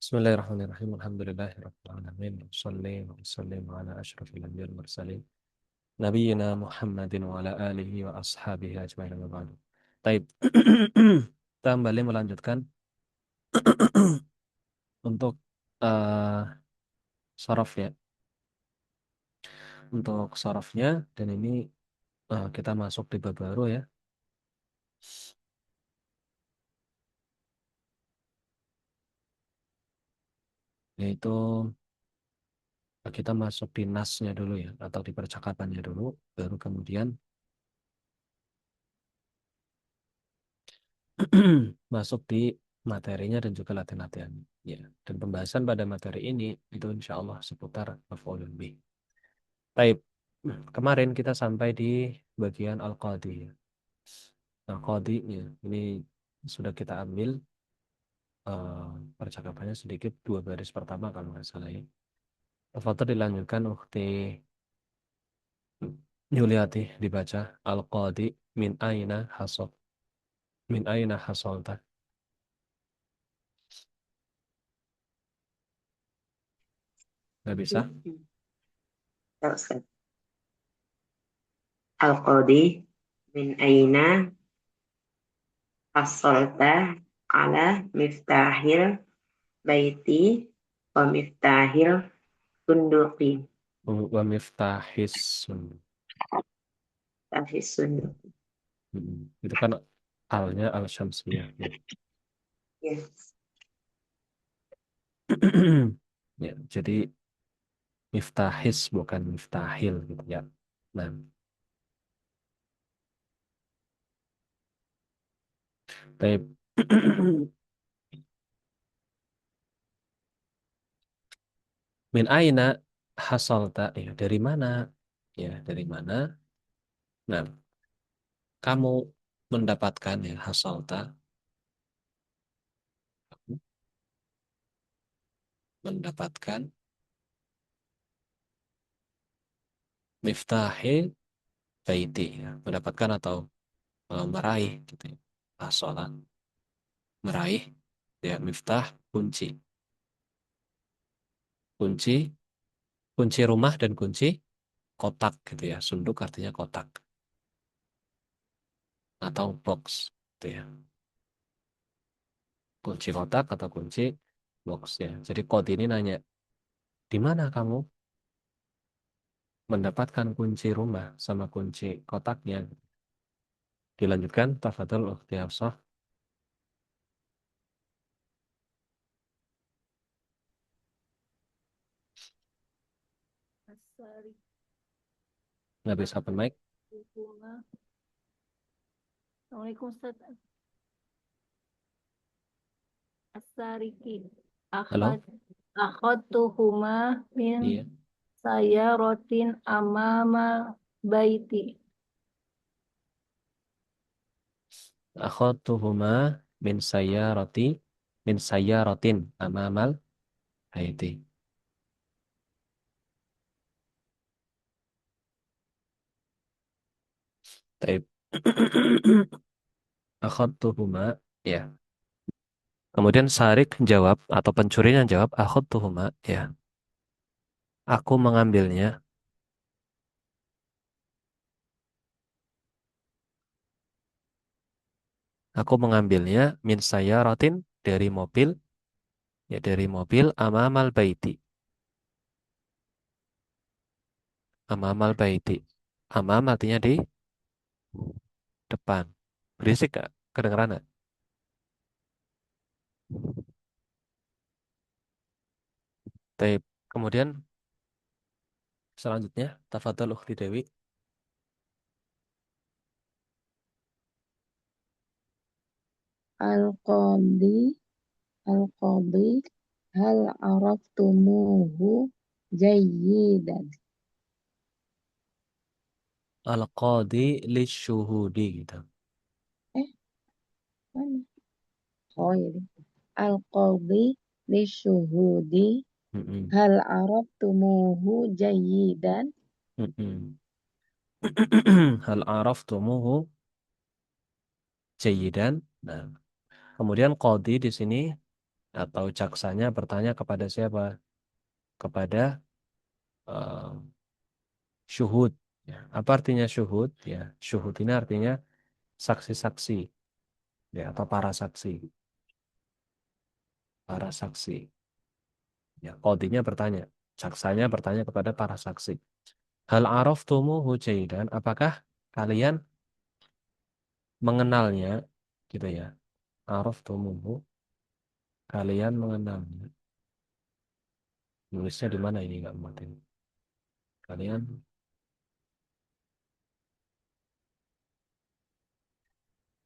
Bismillahirrahmanirrahim. Alhamdulillahirabbil alamin. Shalli wa sallim ala asyrafil anbiya'il mursalin. Nabiyyina Muhammadin wa ala alihi wa ashabihi ajmain wa ba'du. Taib. Kita kembali melanjutkan untuk uh, sorof ya. Untuk sorofnya dan ini kita masuk di bab baru ya, yaitu kita masuk di nasnya dulu ya atau di percakapannya dulu, baru kemudian masuk di materinya dan juga latihan-latihan ya. Dan pembahasan pada materi ini itu insya Allah seputar maf'ulun bih. Taib. Kemarin kita sampai di bagian al-qadi ya. Al-qadi ya. Ini sudah kita ambil percakapannya sedikit dua baris pertama kalau nggak salah ya. Foto dilanjutkan Ukhti Yuliati dibaca al-qadi min aina hasol min aina hasolta. Nggak bisa? Ya, Ustaz. Al-Qadi min aina hasalta ala miftahil baiti wa miftahil sunduqi. Wa miftahis. Miftahis sunduq. Itu kan alnya al syamsiyah ya. Yes. Ya, jadi miftahis bukan miftahil gitu ya. Nah, baik. Min aina hasalta ya, dari mana? Ya, dari mana? Nah, kamu mendapatkan ya hasalta mendapatkan miftahil baiti ya. Mendapatkan atau meraih gitu ya. Hasalan meraih ya miftah kunci. Kunci kunci rumah dan kunci kotak gitu ya. Sunduk artinya kotak atau box gitu ya. Kunci kotak atau kunci box ya. Jadi kode ini nanya, di mana kamu mendapatkan kunci rumah sama kunci kotaknya? Dilanjutkan, tafadhol ukhti Hafsah. Asari Nggak bisa open mic. Tuhuma. Assalamualaikum Ustaz. Asariki. Halo? Akhadtuhuma min Iya. sayaratin amama baiti. Akhadtuhuma min sayyarati min sayyaratin amamal haiti. Taib. Akhadtuhuma ya. Kemudian Sarik jawab atau pencurinya jawab akhadtuhuma ya. Aku mengambilnya. Aku mengambilnya min sayyaratin dari mobil ya dari mobil amamal baiti. Amamal baiti. Amam artinya di depan. Berisik gak? Kedengeran gak? Taib. Kemudian selanjutnya tafadhol Ukhti Dewi. Al-Qadhi Al-Qadhi hal araftumuhu jayyidan. Al-Qadi lisyuhudi gitu. Eh, mana? Oh ya. Al-Qadhi lisyuhudi Mm-mm. hal araftumuhu jayyidan. Mm-mm. Hal araftumuhu jayidan. Nah, kemudian qadi di sini atau jaksanya bertanya kepada siapa? Kepada eh, syuhud. Ya. Apa artinya syuhud? Ya, syuhud ini artinya saksi-saksi, ya, atau para saksi, para saksi. Ya, qadhinya bertanya, jaksanya bertanya kepada para saksi. Hal araftumuhu jaidan, apakah kalian mengenalnya, gitu ya. Araftumuhu, kalian mengenalnya. Nulisnya di mana ini nggak mati. Kalian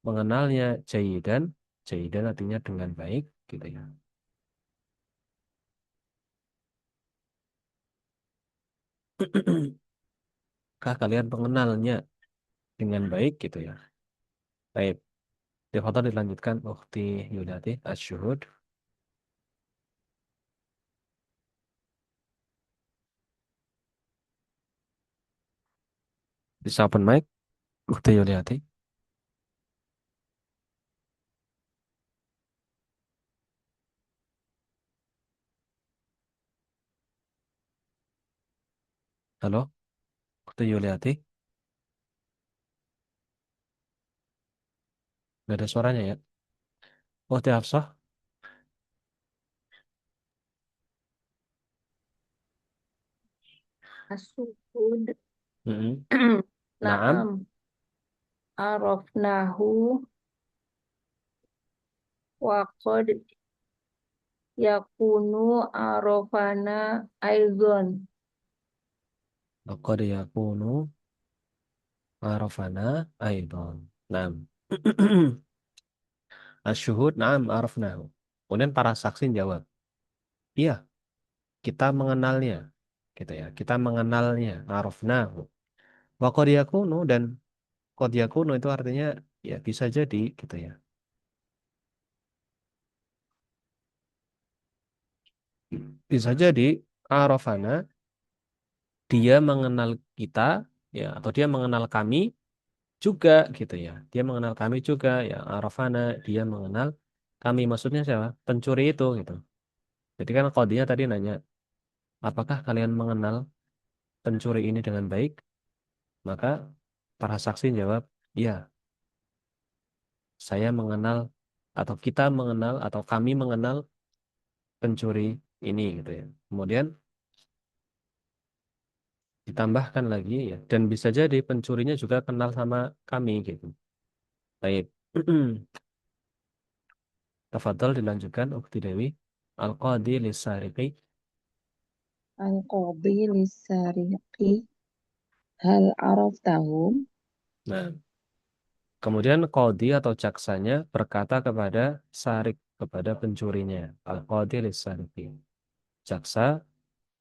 mengenalnya jaidan, jaidan artinya dengan baik, gitu ya. Kah kalian mengenalnya dengan baik, gitu ya. Baik. Tafadhal dilanjutkan Ukhti Yudati Asyuhud. Bisa open mic Ukhti Yudati. Halo, Ukhti Yuliati. Nggak ada suaranya ya. Ukhti Hafsah. As-suhud. Mm-mm. Naam. Naam. Arafnahu wa qad yakunu arafana aizon. Laqad yakunu arafana aidan. Naam. Asyuhud naam arafnahu. Kemudian para saksi jawab, iya, kita mengenalnya. Gitu ya. Kita mengenalnya. Arafnahu. Wa qad yakunu, dan qad yakunu itu artinya ya bisa jadi, gitu ya. Bisa jadi arafana, dia mengenal kita, ya, atau dia mengenal kami juga, gitu ya. Dia mengenal kami juga, ya, arafana, dia mengenal kami. Maksudnya siapa? Pencuri itu, gitu. Jadi kan qadhinya tadi nanya, apakah kalian mengenal pencuri ini dengan baik? Maka para saksi jawab, ya, saya mengenal, atau kita mengenal, atau kami mengenal pencuri ini, gitu ya. Kemudian ditambahkan lagi, ya, dan bisa jadi pencurinya juga kenal sama kami, gitu. Baik. Tafadhal dilanjutkan Ukhti Dewi. Al-qadhi lisariqi. Al-qadhi lisariqi hal araftahum. Nah, kemudian qadhi atau jaksanya berkata kepada sarik, kepada pencurinya. Al-qadhi lisariqi. Jaksa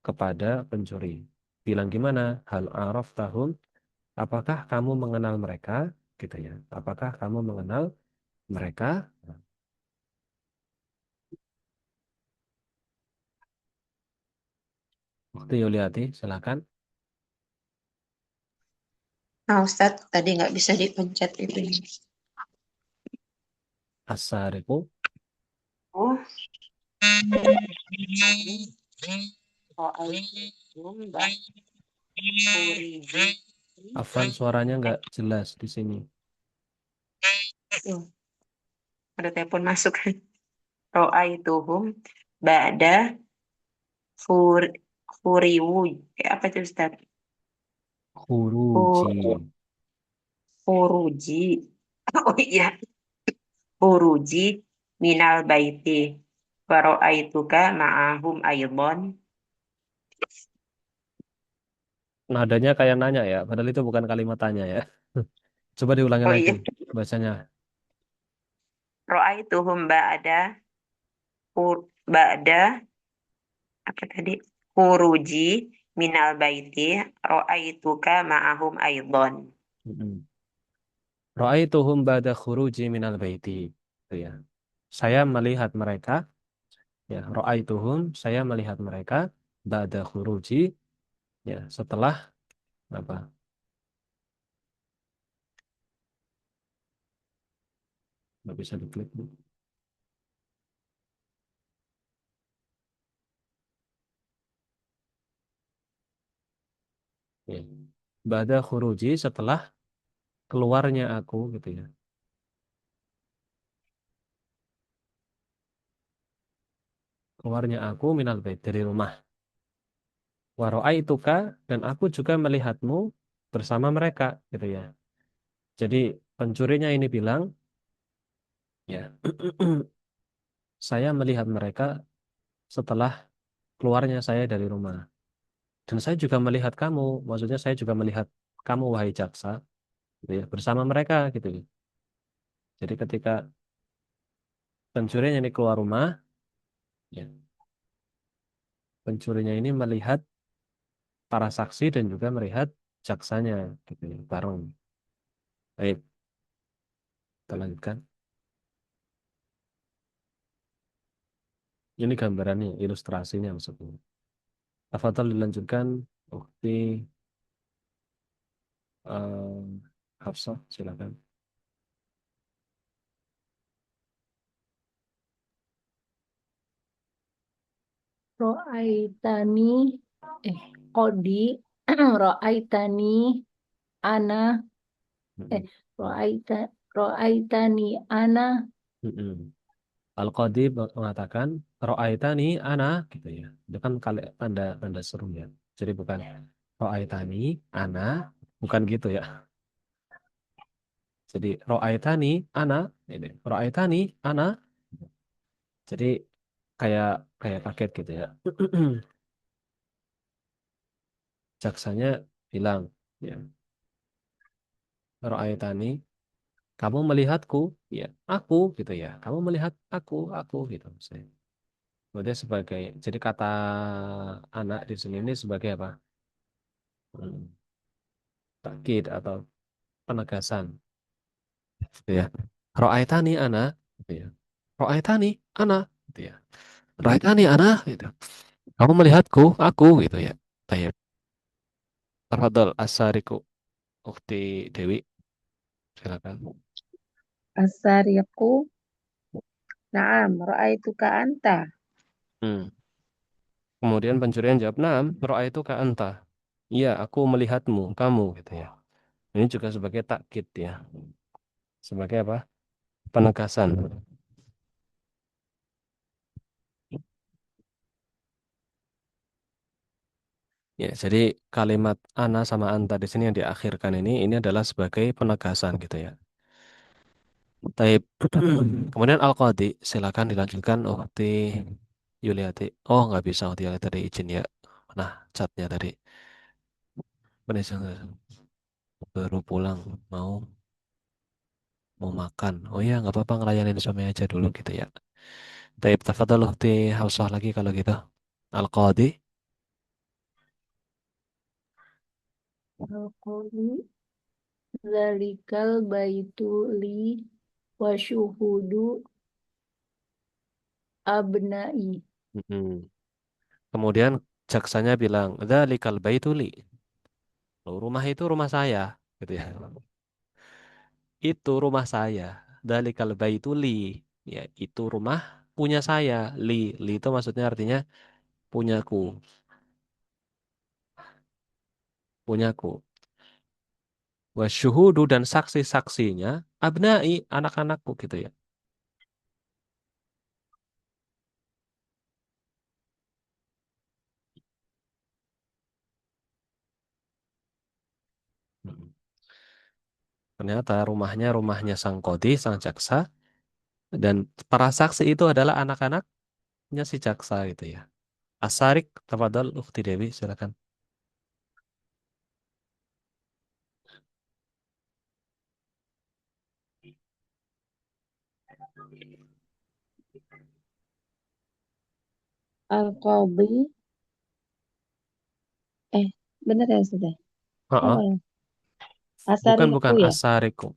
kepada pencuri. Bilang gimana? Hal araftahum. Apakah kamu mengenal mereka? Gitu ya. Apakah kamu mengenal mereka? Ukhti Yuliati, silakan. Nah, Ustadz, tadi nggak bisa dipencet itu. As-sariqu. Oh, soal Afan, suaranya nggak jelas di sini. ada telepon masuk. Ro'aituhum ba'da fur furiwu. Apa itu Ustaz? Khuruji. Fu- Furuji. Oh iya, furuji minal baiti. Wa ro'aituka ma'ahum aydon. Nadanya kayak nanya ya, padahal itu bukan kalimat tanya ya. Coba diulangi Oh lagi iya, bacanya. ro'aituhum ba'da apa tadi? Furuji minal baiti. Ro'aituka ma'ahum aydon. Mm-mm. Ra'aituhum ba'da khuruji minal baiti. Itu ya. Saya melihat mereka, ya, ra'aituhum, saya melihat mereka ba'da khuruji, ya, setelah apa? Nggak bisa diklik, Bu. Ya. Ba'da khuruji, setelah keluarnya aku gitu ya. Keluarnya aku minal bait, dari rumah. Wa ra'aituka, dan aku juga melihatmu bersama mereka gitu ya. Jadi pencurinya ini bilang, ya, saya melihat mereka setelah keluarnya saya dari rumah. Dan saya juga melihat kamu, maksudnya saya juga melihat kamu wahai jaksa, gitu ya, bersama mereka gitu ya. Jadi ketika pencurinya ini keluar rumah, ya, pencurinya ini melihat para saksi dan juga melihat jaksanya gitu ya, bareng. Baik, kita lanjutkan. Ini gambarannya, ilustrasinya maksudnya. Tafadhal dilanjutkan, Ukti Hafsah, silakan. Ro'aitani Kodi Ro'aitani ana Mm-mm. Ro'aita Ro'aitani ana Mm-mm. Al-Qadi mengatakan ra'aitani ana gitu ya. Itu kan tanda tanda seru ya. Jadi bukan ra'aitani ana, bukan gitu ya. Jadi ra'aitani ana, ini ra'aitani ana. Jadi kayak kayak kaget gitu ya. Jaksanya bilang, ya, ra'aitani, kamu melihatku, ya, aku gitu ya. Kamu melihat aku gitu. Kemudian sebagai, jadi kata anak di sini ini sebagai apa? Hmm, takkid atau penegasan, gitu ya. Ra'aitani ana, gitu ya. Ra'aitani ana, gitu ya. Ra'aitani ana, gitu. Kamu melihatku, aku, gitu ya. Tayyib. Tafadhal As-Sariku, Ukti Dewi, silakan. As-sariqu, na'am, ra'aituka anta. Hmm. Kemudian pencurian jawab, "Naam, ra'aituka anta." Iya, aku melihatmu, kamu, gitu ya. Ini juga sebagai takkid ya. Sebagai apa? Penegasan. Ya, jadi kalimat ana sama anta di sini yang diakhirkan ini adalah sebagai penegasan gitu ya. Taib. Kemudian Al-Qadi, silakan dilanjutkan Ukti Yuliati. Oh, nggak bisa Ukti Yuliati tadi izin ya. Nah, chatnya tadi. Vanessa baru pulang, mau mau makan. Oh iya, nggak apa-apa, ngelayanin suami aja dulu gitu ya. Taib, tafadhal Ukti Hausah lagi kalau gitu. Al-Qadi. Al-Qodi Zalikal baitu li wa syuhudu abnai. Mm-mm. Kemudian jaksanya bilang, "Dzalikal baitu li." Loh, rumah itu rumah saya, gitu ya. Itu rumah saya. Dzalikal baitu li. Ya, itu rumah punya saya. Li itu maksudnya artinya punyaku, punyaku. Wasyuhudu, dan saksi-saksinya abnai, anak-anakku gitu ya. Mm. Ternyata rumahnya sang kodi, sang jaksa, dan para saksi itu adalah anak-anaknya si jaksa gitu ya. Asarik, tafadhal Ukhti Dewi, silakan. Al-qadhi, bener ya sudah. Heeh. Salah ya. Bukan Asariku ya. asariku.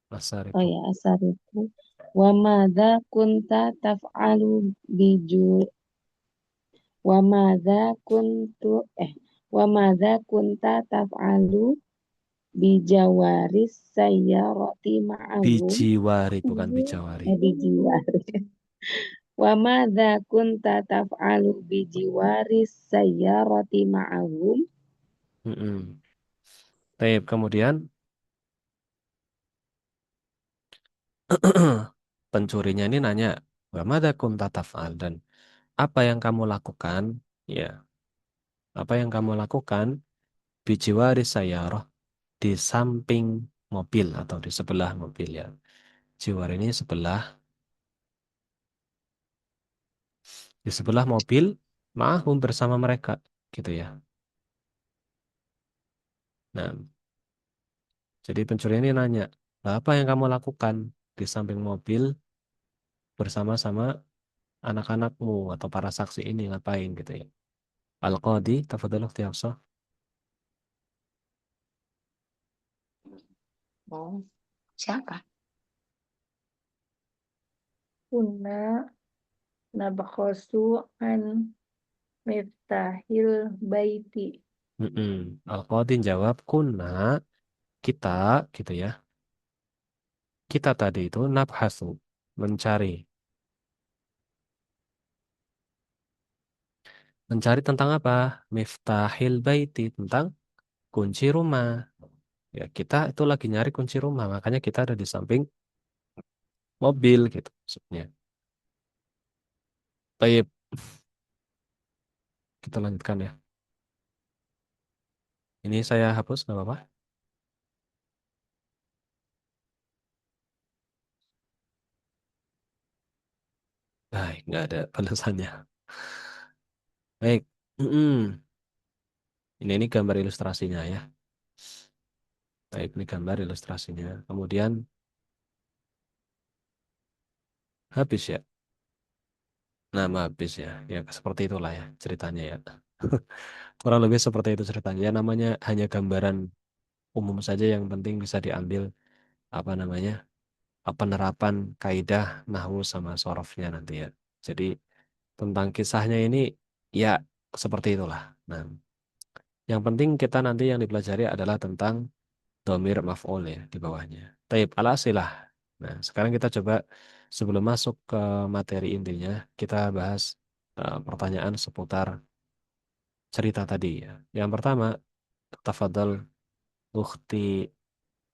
Oh Asariku. ya, asariku. Wa madza kunta taf'alu biju wa madza kuntu wa madza kunta taf'alu bijawaris sayyarati ma'ahum. Bijiwari, bukan bijawari. Bijiwari. Wa madza kunta taf'alu bijiwaris sayyarati ma'ahum. Mm-mm. Baik, kemudian pencurinya ini nanya, wa madza kunta taf'al, dan apa yang kamu lakukan? Ya, apa yang kamu lakukan bijiwari sayyarah, di samping mobil atau di sebelah mobil ya. Jiwar ini sebelah, di sebelah mobil, ma'hum bersama mereka, gitu ya. Nah, jadi pencuri ini nanya, "Lah, apa yang kamu lakukan di samping mobil bersama-sama anak-anakmu atau para saksi ini ngapain gitu ya?" Al-Qadi, tafadhal Ukhti Hafsah. Oh, siapa? Kunna nabkhasu an miftahil baiti. Al-Qadi jawab, "Kunna, kita gitu ya. Kita tadi itu nabhasu, mencari. Mencari tentang apa? Miftahil baiti, tentang kunci rumah. Ya, kita itu lagi nyari kunci rumah, makanya kita ada di samping mobil gitu maksudnya. Baik, kita lanjutkan ya. Ini saya hapus, nggak apa-apa? Baik, nggak ada balasannya. Baik. Ini gambar ilustrasinya ya. Baik, ini gambar ilustrasinya. Kemudian habis ya. Nama habis ya. Ya seperti itulah ya ceritanya ya. Kurang lebih seperti itu ceritanya. Ya, namanya hanya gambaran umum saja, yang penting bisa diambil apa namanya? Penerapan kaidah nahwu sama sorofnya nanti ya. Jadi tentang kisahnya ini ya seperti itulah. Nah, yang penting kita nanti yang dipelajari adalah tentang domir maf'ul ya di bawahnya. Taib al-asilah. Nah, sekarang kita coba sebelum masuk ke materi intinya, kita bahas pertanyaan seputar cerita tadi ya. Yang pertama, tafadhal Ukhti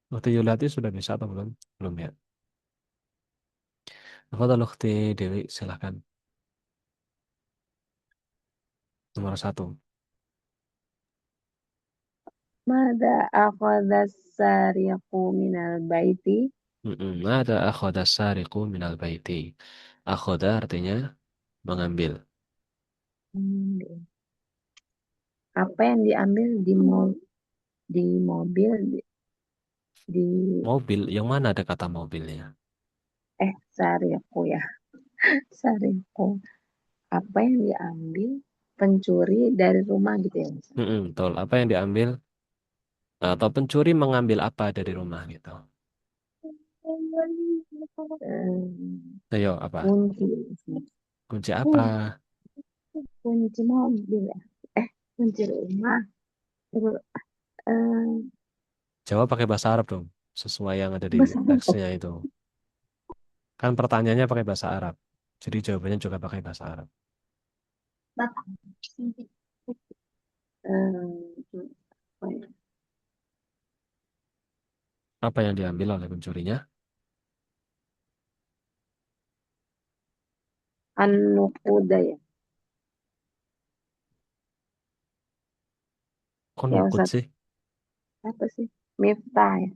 Ukhti Yulati sudah bisa atau belum? Belum ya. Tafadhal Ukhti Dewi, silakan. Nomor satu. Mada akhadha sariqu minal baiti? Ada akhoda sariqu minal baiti. Akhoda artinya mengambil. Hmm, Apa yang diambil di mobil di Mobil, yang mana ada kata mobilnya? sariqu ya, sariqu. Apa yang diambil pencuri dari rumah gitu ya, Mas? Betul. Apa yang diambil atau pencuri mengambil apa dari rumah gitu? Ayo, apa? Kunci, Kunci apa? kunci mobil ya, kunci rumah. Terus, eh, Jawab pakai bahasa Arab dong, sesuai yang ada di bahasa apa? teksnya itu. Kan pertanyaannya pakai bahasa Arab. Jadi jawabannya juga pakai bahasa Arab. Apa ya? Apa yang diambil oleh pencurinya? An-nuquda ya, Kok ya nukut Ustaz. sih? Apa sih? Miftah ya.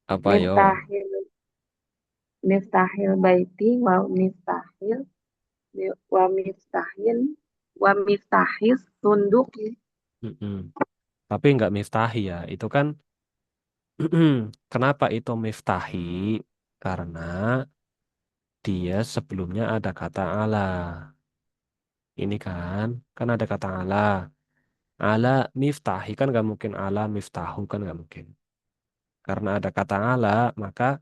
Apa yo? Miftahil, miftahil baiti wa miftahin wa miftahis tunduk. Mm-mm. Tapi nggak miftahi ya. Itu kan kenapa itu miftahi? Karena dia sebelumnya ada kata ala. Ini kan ada kata ala. Ala miftahi kan nggak mungkin, ala miftahu kan nggak mungkin. Karena ada kata ala, maka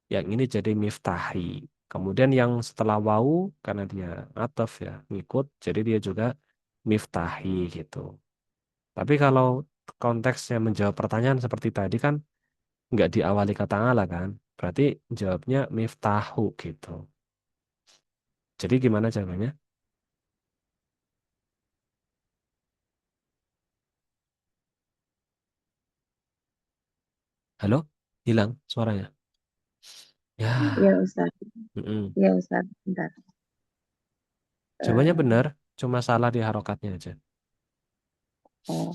yang ini jadi miftahi. Kemudian yang setelah wau, karena dia ataf ya, ngikut, jadi dia juga miftahi gitu. Tapi kalau konteksnya menjawab pertanyaan seperti tadi kan nggak diawali kata ala kan, berarti jawabnya miftahu gitu. Jadi gimana jawabannya? Halo? Hilang suaranya. Ya Ya. Ustaz. Mm-mm. Ya Ustaz. Bentar. Jawabannya Eh, benar, cuma salah di harokatnya aja. oh.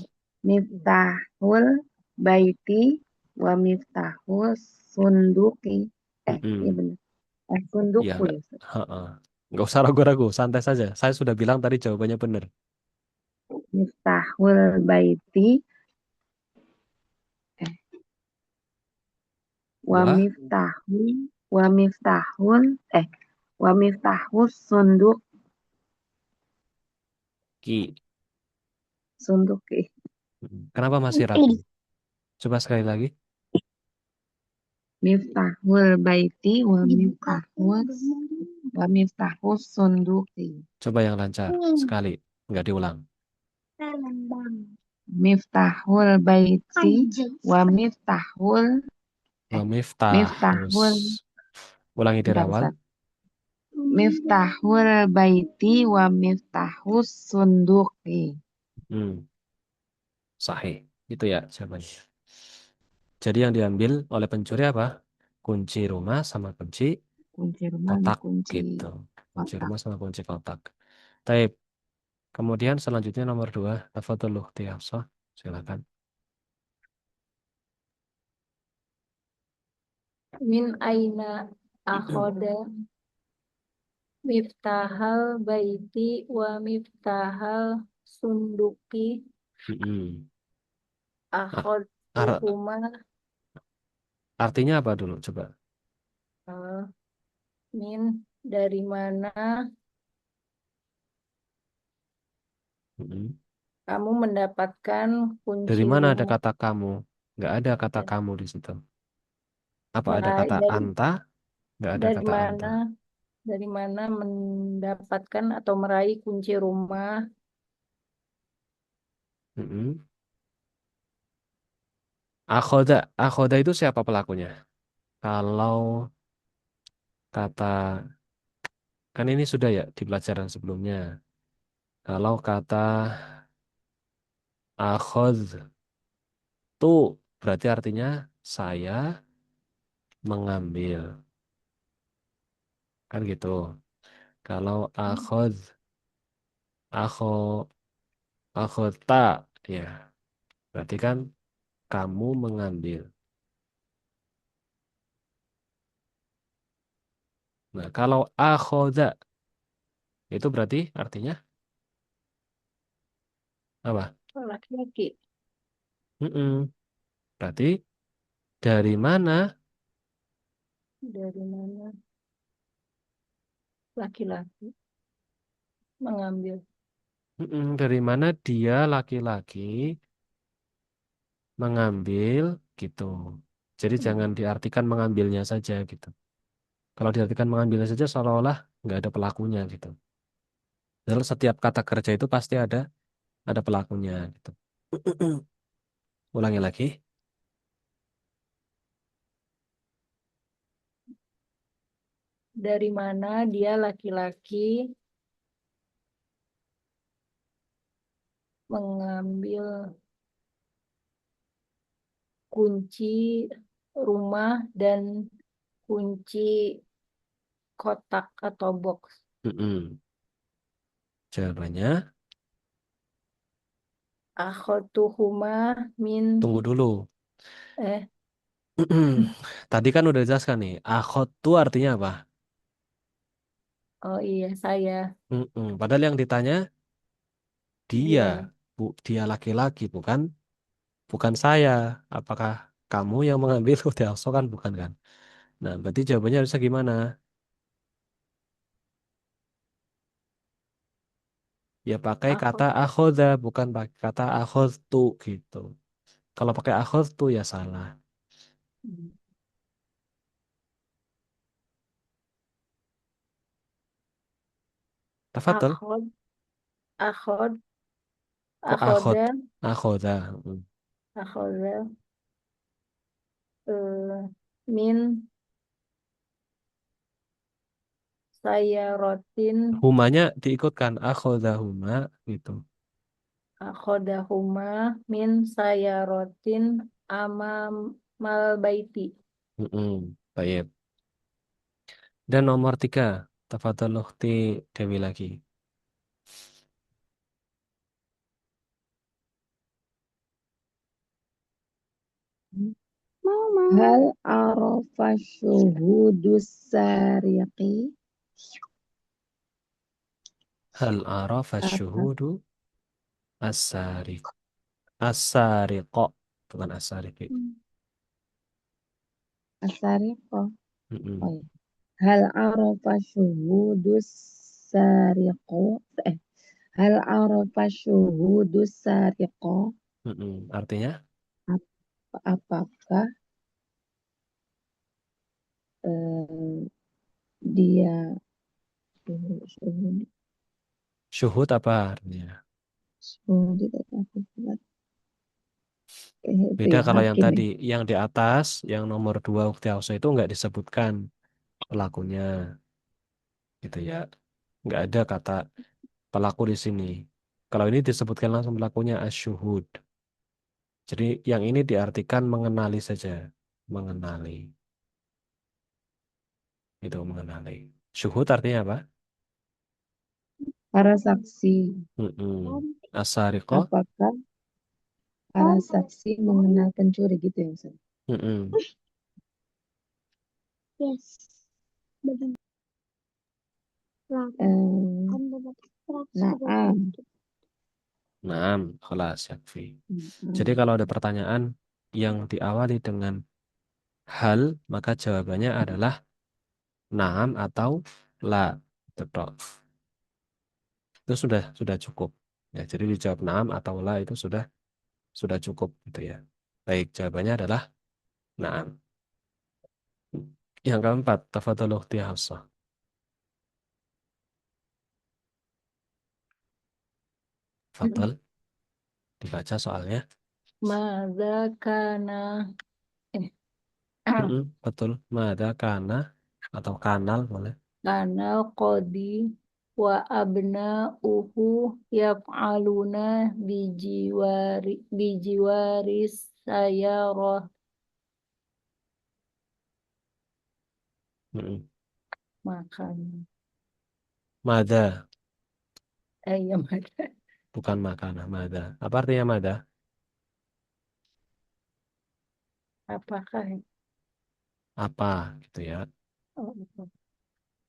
Miftahul baiti wa miftahul sunduki. Iya Mm-mm. benar. Ya, Sunduku enggak. ya Ustaz. Ha-ha. Nggak usah ragu-ragu, santai saja. Saya sudah bilang tadi jawabannya benar. Miftahul baiti eh, wa Wah, miftahul wa miftahul eh wa miftahus sunduk Ki. sunduki. Mm-mm. Kenapa masih ragu? Coba sekali lagi. Miftahul baiti wa miftahus sunduki. Coba yang lancar. Sekali. Nggak diulang. Miftahul baiti wa miftahul Wa miftahus. miftahul Ulangi dari bentar awal. Ustaz. Miftahul baiti wa miftahus sunduki. Hmm, sahih. Itu ya jawabannya. Jadi yang diambil oleh pencuri apa? Kunci rumah sama kunci Kunci rumah sama kotak kunci gitu. Kunci kotak. rumah sama kunci kotak. Taib. Kemudian selanjutnya nomor 2. Tafadhol Ukhti Hafsah. Silakan. Min aina akhoda miftahal baiti wa miftahal sunduki Mm-mm. A- ar- akhoduhuma artinya apa dulu? Coba. eh, min dari mana Mm-mm. kamu mendapatkan kunci Dari mana ada rumah kata kamu? Nggak ada kata dan kamu di situ. Apa ada meraih kata anta? Nggak ada dari kata anta. mana dari mana mendapatkan atau meraih kunci rumah. Mm-mm. Akhoda. Akhoda itu siapa pelakunya? Kalau kata, kan ini sudah ya di pelajaran sebelumnya. Kalau kata akhodh tu berarti artinya saya mengambil. Kan gitu. Kalau akhodh, akho, akhota, ya berarti kan kamu mengambil. Nah, kalau akhoda itu berarti artinya apa? Laki-laki Mm-mm. Berarti dari mana? dari mana laki-laki mengambil. Mm-mm. Dari mana dia laki-laki mengambil gitu. Jadi jangan diartikan mengambilnya saja gitu. Kalau diartikan mengambilnya saja seolah-olah nggak ada pelakunya gitu. Dalam setiap kata kerja itu pasti ada pelakunya gitu. Ulangi lagi. Dari mana dia laki-laki mengambil kunci rumah dan kunci kotak atau box. Mm-mm. Jawabannya Akhotuhuma min tunggu dulu. eh Tadi kan udah jelaskan nih. Akhot itu artinya apa? oh iya saya Mm-mm. Padahal yang ditanya dia, dia dia laki-laki bukan saya. Apakah kamu yang mengambil Udah kan bukan kan? Nah, berarti jawabannya harusnya gimana? Ya pakai kata akhot akhoda, bukan pakai kata akhoztu gitu. Kalau pakai akhoztu ya salah. Tafadhol. akhod akhod Kok akhod? akhoda Akhoda. Mm. akhoda min saya rotin Humanya diikutkan akhoda huma gitu. akhodahuma min saya rotin amam mal baiti. Baik. Dan nomor 3, tafadhol ukhti Dewi lagi. Hal arafa syuhudus sariqi. Hal arafa syuhudu as-sariq. As-sariqa, bukan as-sariqi. Asariqo. Mm-mm. Oh, iya. Hal arafa syuhudus sariqo. Hal arafa syuhudus sariqo. Artinya? Apakah dia syuhud Syuhud apa artinya? syuhud itu Beda ya kalau yang hakim ya. tadi, yang di atas, yang nomor 2 ukti Hafsah itu nggak disebutkan pelakunya, gitu ya. Nggak ada kata pelaku di sini. Kalau ini disebutkan langsung pelakunya asyuhud. Jadi yang ini diartikan mengenali saja, mengenali. Itu mengenali. Syuhud artinya apa? Para saksi. As-sariqah. Apakah para saksi mengenal pencuri gitu ya Ustaz? Mm-mm. Naam. Naam, khalas yakfi. Jadi kalau ada pertanyaan yang diawali dengan hal, maka jawabannya adalah naam atau la. Betul. Itu sudah cukup. Ya, jadi dijawab naam atau la itu sudah cukup gitu ya. Baik, jawabannya adalah naam. Yang keempat, tafadhol ukhti Hafsah. Fadhol, dibaca soalnya. Madza kana eh Betul. Mada kana atau kanal boleh. kana qadi wa abna'uhu yaf'aluna bijiwaris sayarah Mm-mm. makan. Mada, Ya makan. bukan makanan, mada. Apa artinya mada? Apakah Apa gitu ya. oh, apa?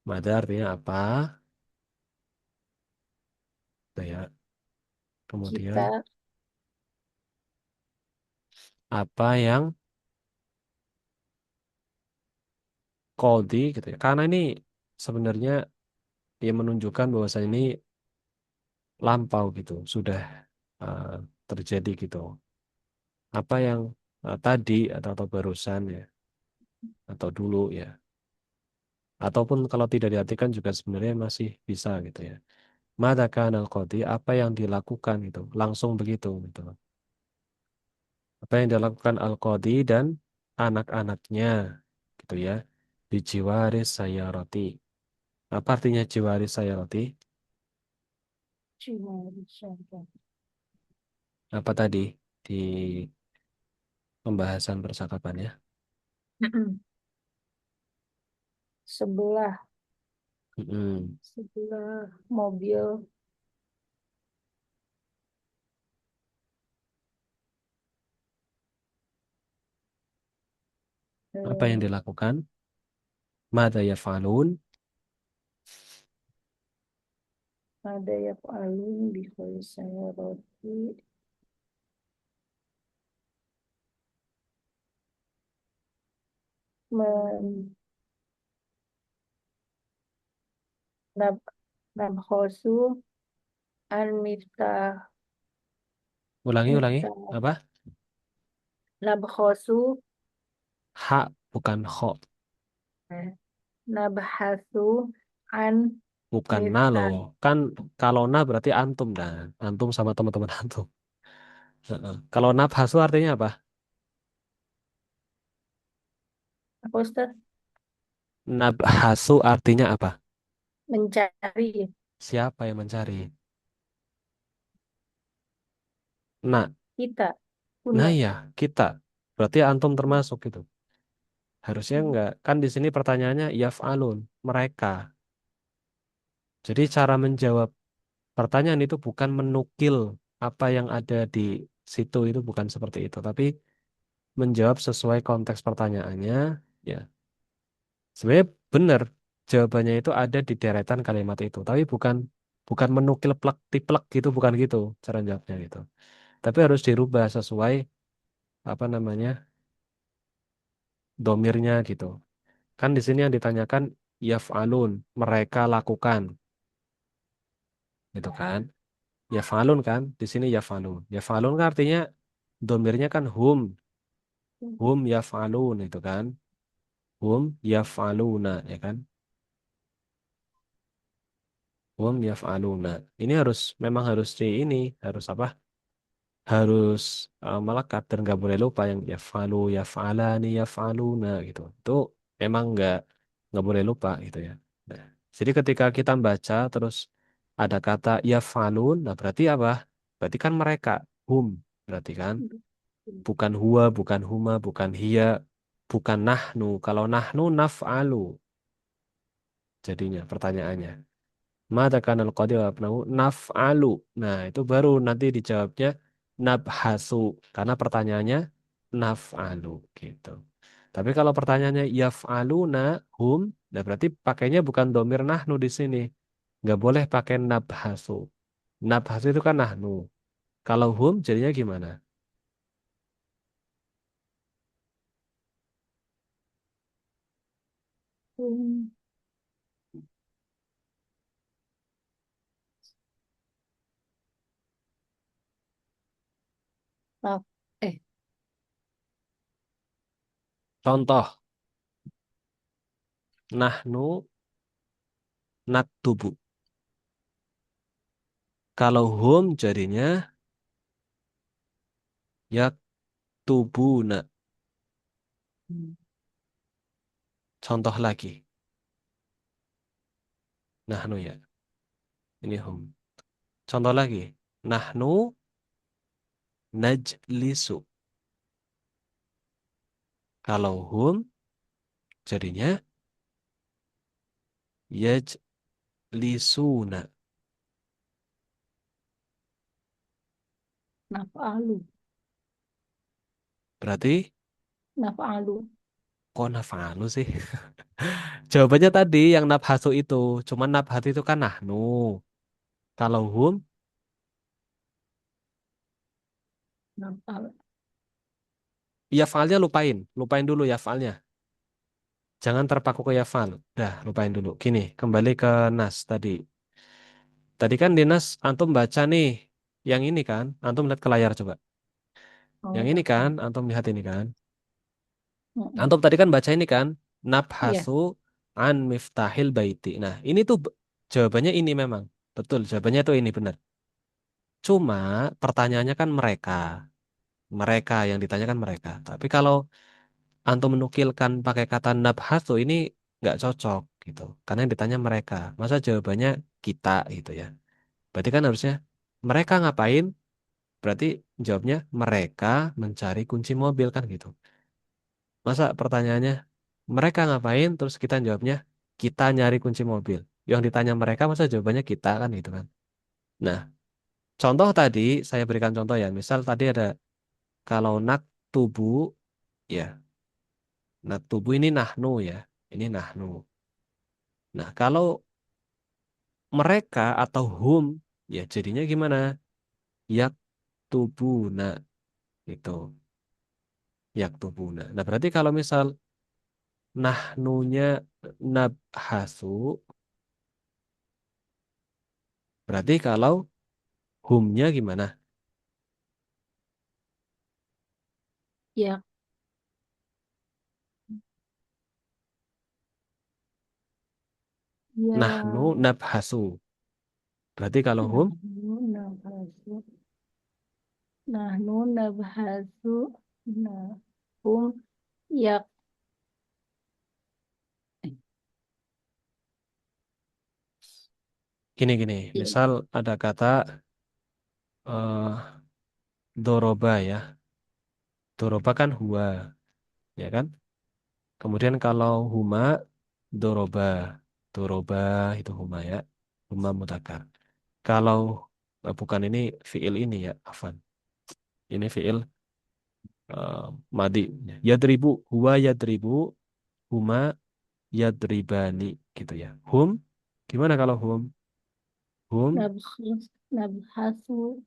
Mada artinya apa? Gitu ya. Kemudian Kita apa yang kodi gitu ya. Karena ini sebenarnya dia menunjukkan bahwasanya ini lampau gitu, sudah eh, terjadi gitu. Apa yang tadi atau barusan ya, atau dulu ya. Ataupun kalau tidak diartikan juga sebenarnya masih bisa gitu ya. Mada kana al-qadi, apa yang dilakukan itu, langsung begitu gitu. Apa yang dilakukan al-qadi dan anak-anaknya gitu ya. Di jiwaris sayarati. Apa artinya jiwaris sayarati? cuma bisa Apa tadi di pembahasan percakapannya? sebelah Mm-mm. sebelah mobil Apa yang eh, dilakukan? Mada yaf'alun? ada yang alun bisa saya roti men nab nabkhosu an miftah Ulangi. miftah Apa? nabkhosu Ha, bukan kho. eh, nabhasu an Bukan na loh. miftah Kan kalau na berarti antum dan antum sama teman-teman antum. Heeh. Kalau nabhasu artinya apa? apa Ustaz Nabhasu artinya apa? mencari Siapa yang mencari? Nah, kita nah kuna ya, kita. Berarti antum termasuk gitu. Harusnya enggak. Kan di sini pertanyaannya yaf'alun, mereka. Jadi cara menjawab pertanyaan itu bukan menukil apa yang ada di situ, itu bukan seperti itu, tapi menjawab sesuai konteks pertanyaannya. Ya, sebenarnya benar jawabannya itu ada di deretan kalimat itu, tapi bukan bukan menukil plek tiplek gitu, bukan gitu cara jawabnya gitu. Tapi harus dirubah sesuai apa namanya domirnya gitu. Kan di sini yang ditanyakan yaf'alun, mereka lakukan, gitu kan? Yaf'alun kan, di sini yaf'alun. Yaf'alun kan artinya domirnya kan hum yaf'alun itu kan, hum yaf'aluna ya kan, hum yaf'aluna. Ini harus memang harus di ini harus apa? Harus melekat dan nggak boleh lupa yang yaf'alu, yaf'alani, yaf'aluna gitu. Itu memang nggak boleh lupa gitu ya. Nah, jadi ketika kita baca terus ada kata yaf'alun, nah berarti apa? Berarti kan mereka, hum, berarti kan bukan huwa, bukan huma, bukan hiya, bukan nahnu. Kalau nahnu naf'alu jadinya pertanyaannya. Mata kanal qadir abnahu naf'alu. Nah, itu baru nanti dijawabnya nabhasu karena pertanyaannya naf'alu gitu. Tapi kalau pertanyaannya yaf'aluna hum, nah berarti pakainya bukan domir nahnu di sini. Nggak boleh pakai nabhasu. Nabhasu itu kan nahnu. Kalau hum jadinya gimana? Hmm. Maaf. Eh, Contoh, nahnu naktubu. Kalau hum jadinya yaktubuna. Contoh lagi, nahnu ya. Ini hum. Contoh lagi, nahnu najlisu. Kalau hum jadinya yajlisuna. naf'alu. Berarti Naf'alu. kok nafalu sih? Jawabannya tadi yang nabhasu itu. Cuman nabhatu itu kan nahnu. Kalau hum, Naf'al. yafalnya lupain. Lupain dulu yafalnya. Jangan terpaku ke yafal. Dah, lupain dulu. Gini, kembali ke nas tadi. Tadi kan di nas antum baca nih. Yang ini kan, antum lihat ke layar coba. Oh, Yang ini kan, baca. antum lihat ini kan. Mm-mm. Antum tadi kan baca ini kan, Iya. nabhasu an miftahil baiti. Nah, ini tuh jawabannya ini memang. Betul, jawabannya tuh ini benar. Cuma pertanyaannya kan mereka. Mereka yang ditanyakan mereka. Tapi kalau antum menukilkan pakai kata nabhasu ini nggak cocok gitu. Karena yang ditanya mereka. Masa jawabannya kita gitu ya. Berarti kan harusnya mereka ngapain? Berarti jawabnya mereka mencari kunci mobil kan gitu. Masa pertanyaannya mereka ngapain? Terus kita jawabnya kita nyari kunci mobil. Yang ditanya mereka masa jawabannya kita kan gitu kan. Nah, contoh tadi saya berikan contoh ya. Misal tadi ada kalau nak tubuh ya, nak tubuh ini nahnu ya. Ini nahnu. Nah, kalau mereka atau hum ya jadinya gimana? Yak tubuna itu. Yak tubuna. Nah, berarti kalau misal nahnunya nabhasu berarti kalau humnya gimana? Ya. Nahnu Ya. nabhasu. Berarti kalau hum, Nahnu nabhasu. Nahnu nabhasu. Nahum. Ya. gini-gini. Ya. Misal ada kata doroba ya. Doroba kan huwa, ya kan? Kemudian kalau huma, doroba. Doroba itu huma ya. Huma mutakar. Kalau bukan ini fiil ini ya, afan. Ini fiil eh, madi. Yadribu, huwa yadribu, huma yadribani gitu ya. Hum, gimana kalau hum? Hum Nabhasu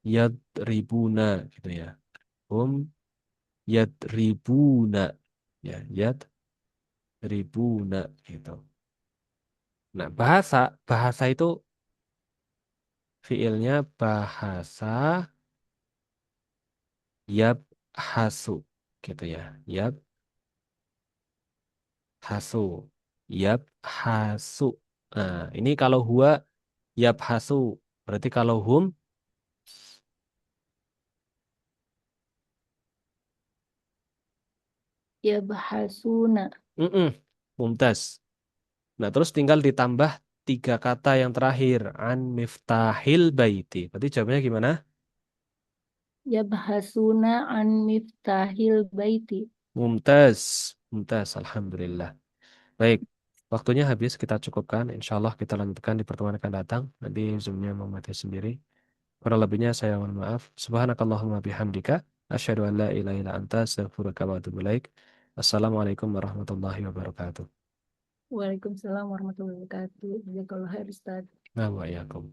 yadribuna gitu ya. Hum yadribuna ya, yadribuna gitu. Nah, bahasa itu fiilnya bahasa yabhasu gitu ya. Yabhasu. Yabhasu. Nah, ini kalau huwa yabhasu. Berarti kalau hum, yabhasuna. mm-mm, mumtaz. Nah, terus tinggal ditambah tiga kata yang terakhir. An miftahil baiti. Berarti jawabnya gimana? Yabhasuna an miftahil baiti. Mumtaz. Mumtaz. Alhamdulillah. Baik. Waktunya habis, kita cukupkan. Insya Allah kita lanjutkan di pertemuan akan datang. Nanti zoomnya mau mati sendiri. Kurang lebihnya saya mohon maaf. Subhanakallahumma bihamdika. Asyhadu an la ilaha illa anta astaghfiruka wa atubu ilaik. Assalamualaikum warahmatullahi wabarakatuh. Waalaikumsalam warahmatullahi wabarakatuh. Jazakallahu khair Ustaz. Nah, wa iyyakum.